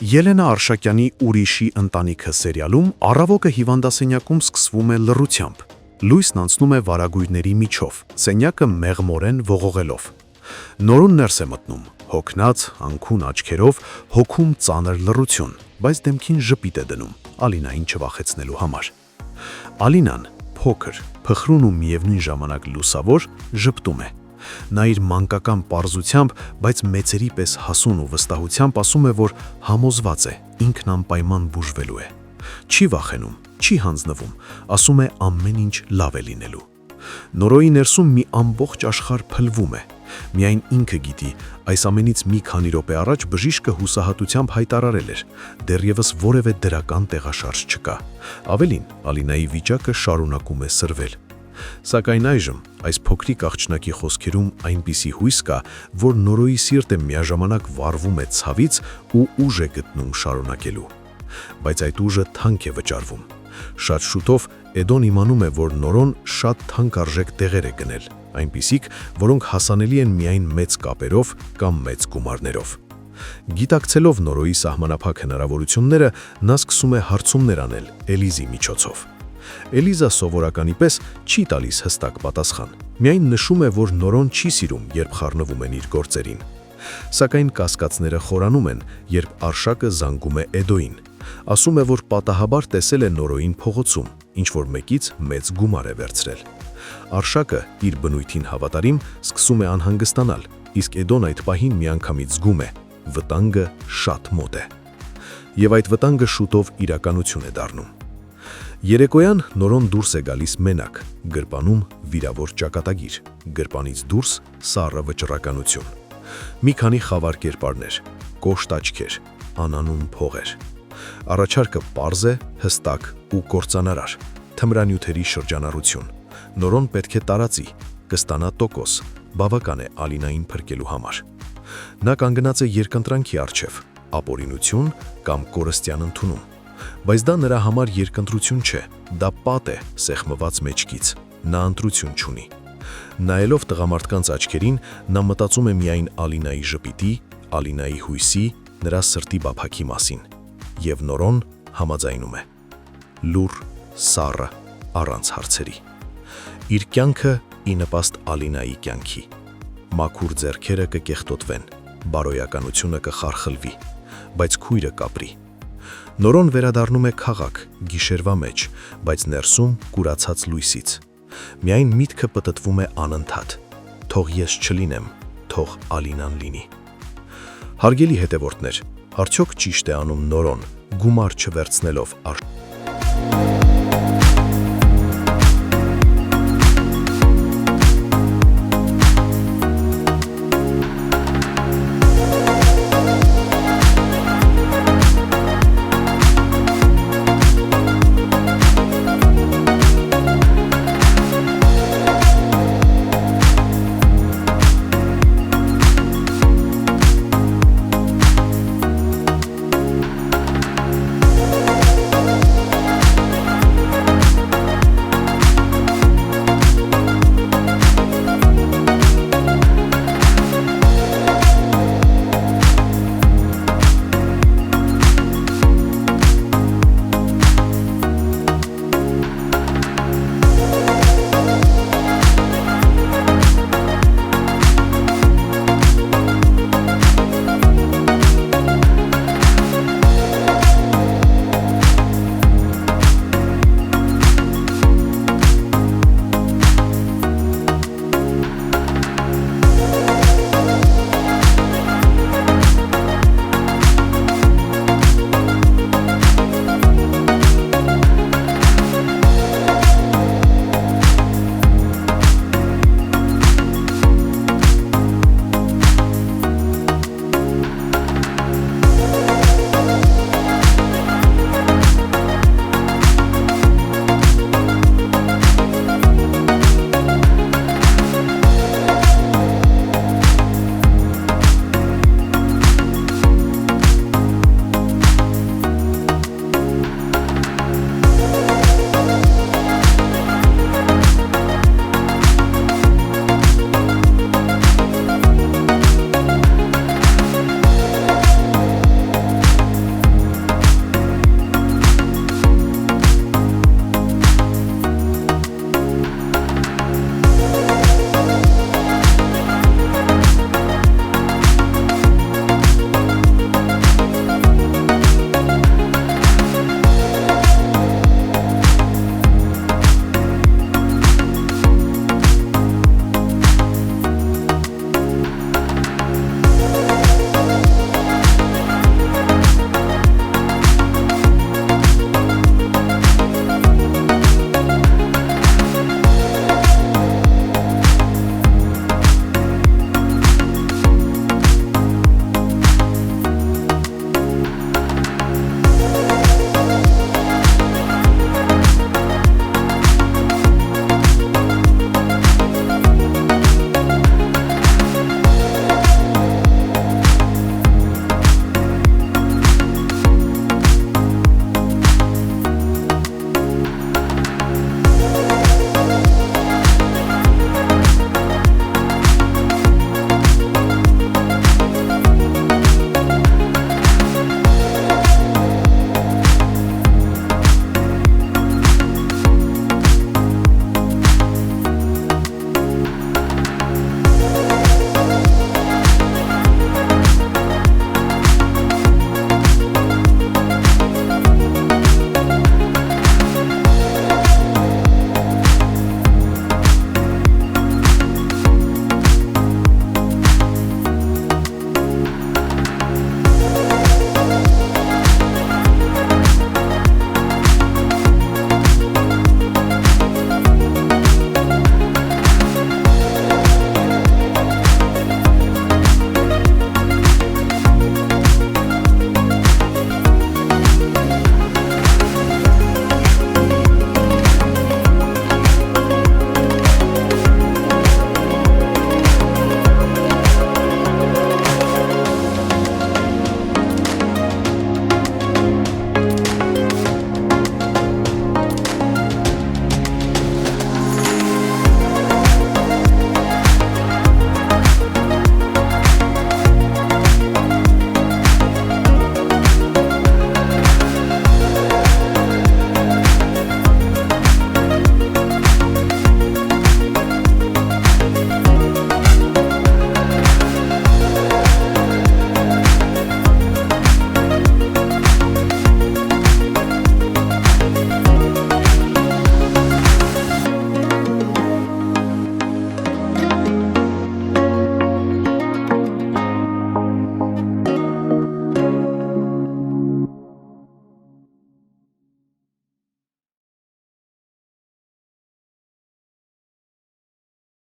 Ելենա Արշակյանի «Ուրիշի ընտանիքը» սերիալում առավոտը հիվանդասենյակում սկսվում է լռությամբ։ Լույսն անցնում է վարագույրների միջով, սենյակը մեղմորեն ողողելով։ Նորուն ներս է մտնում, հոգնած, անքուն աչքերով, հոգում ծանր լռություն, բայց դեմքին ժպիտ է դնում, Ալինային չվախեցնելու համար։ Ալինան, փոքր, փխրուն ու միևնույն ժամանակ լուսավոր, ժպտում է։ Նա իր մանկական պարզությամբ, բայց մեծերի պես հասուն ու վստահությամբ ասում է, որ համոզված է, ինքն անպայման բուժվելու է։ Չի վախենում, չի հանձնվում, ասում է ամեն ինչ լավ է լինելու։ Նորոյի ներսում մի ամբողջ աշխարհ փլվում է։ Միայն ինքը գիտի, այս ամենից մի քանի րոպե առաջ բժիշկը հուսահատությամբ հայտարարել էր, դեռևս որևէ դրական տեղաշարժ չկա։ Ավելին, Ալինայի վիճակը շարունակում է սրվել։ Սակայն այժմ այս փոքրիկ աղջնակի խոսքերում այնպիսի հույս կա, որ Նորոյի սիրտը միաժամանակ վառվում է ցավից ու ուժ է գտնում շարունակելու։ Բայց այդ ուժը թանկ է վճարվում։ Շատ շուտով Էդոն իմանում է, որ Նորոն շատ թանկարժեք տեղեր է գնել, այնպիսիք, որոնք հասանելի են միայն մեծ կապերով կամ մեծ գումարներով։ Գիտակցելով Նորոյի սահմանափակ հնարավորությունները, նա սկսում է հարցումներ անել Էլիզի միջոցով։ Էլիզա սովորականի պես չի տալիս հստակ պատասխան, միայն նշում է, որ Նորոն չի սիրում, երբ խառնվում են իր գործերին։ Սակայն կասկածները խորանում են, երբ Արշակը զանգում է Էդոյին։ Ասում է, որ պատահաբար տեսել է Նորոյին փողոցում, ինչ-որ մեկից մեծ գումար է վերցրել։ Արշակը, իր բնույթին հավատարիմ, սկսում է անհանգստանալ, իսկ Էդոն այդ պահին միանգամից զգում է, վտանգը շատ մոտ է։ Եվ այդ վտանգը շուտով իրականություն է դառնում։ Երեկոյան Նորոն դուրս է գալիս մենակ, գրպանում վիրավոր ճակատագիր, գրպանից դուրս սառը վճռականություն։ Մի քանի խավար կերպարներ, կոշտ աչքեր, անանուն փողեր։ Առաջարկը պարզ է, հստակ ու կործանարար, թմրանյութերի շրջանառություն։ Նորոն պետք է տարածի, կստանա տոկոս, բավական է Ալինային փրկելու համար։ Նա կանգնած է երկընտրանքի առջև, ապօրինություն կամ կորստյան ընդունում։ Բայց դա նրա համար երկընտրություն չէ, դա պատ է սեղմված մեջքից, նա ընտրություն չունի։ Նայելով տղամարդկանց աչքերին, նա մտածում է միայն Ալինայի ժպիտի, Ալինայի հույսի, նրա սրտի բափակի մասին։ Եվ Նորոն համաձայնում է։ Լուռ, սառը, առանց հարցերի։ Իր կյանքը ի նպաստ Ալինայի կյանքի։ Մաքուր ձեռքերը կկեղտոտվեն, բարոյականությունը կխարխլվի, բայց քույրը կապրի։ Նորոն վերադառնում է քաղաք, գիշերվա մեջ, բայց ներսում կուրացած լույսից։ Միայն միտքը պտտվում է անընդհատ։ Թող ես չլինեմ, թող Ալինան լինի։ Հարգելի հետևորդներ, արդյոք ճիշտ է անում Նորոն, գումար չվերցնելով Արշակին։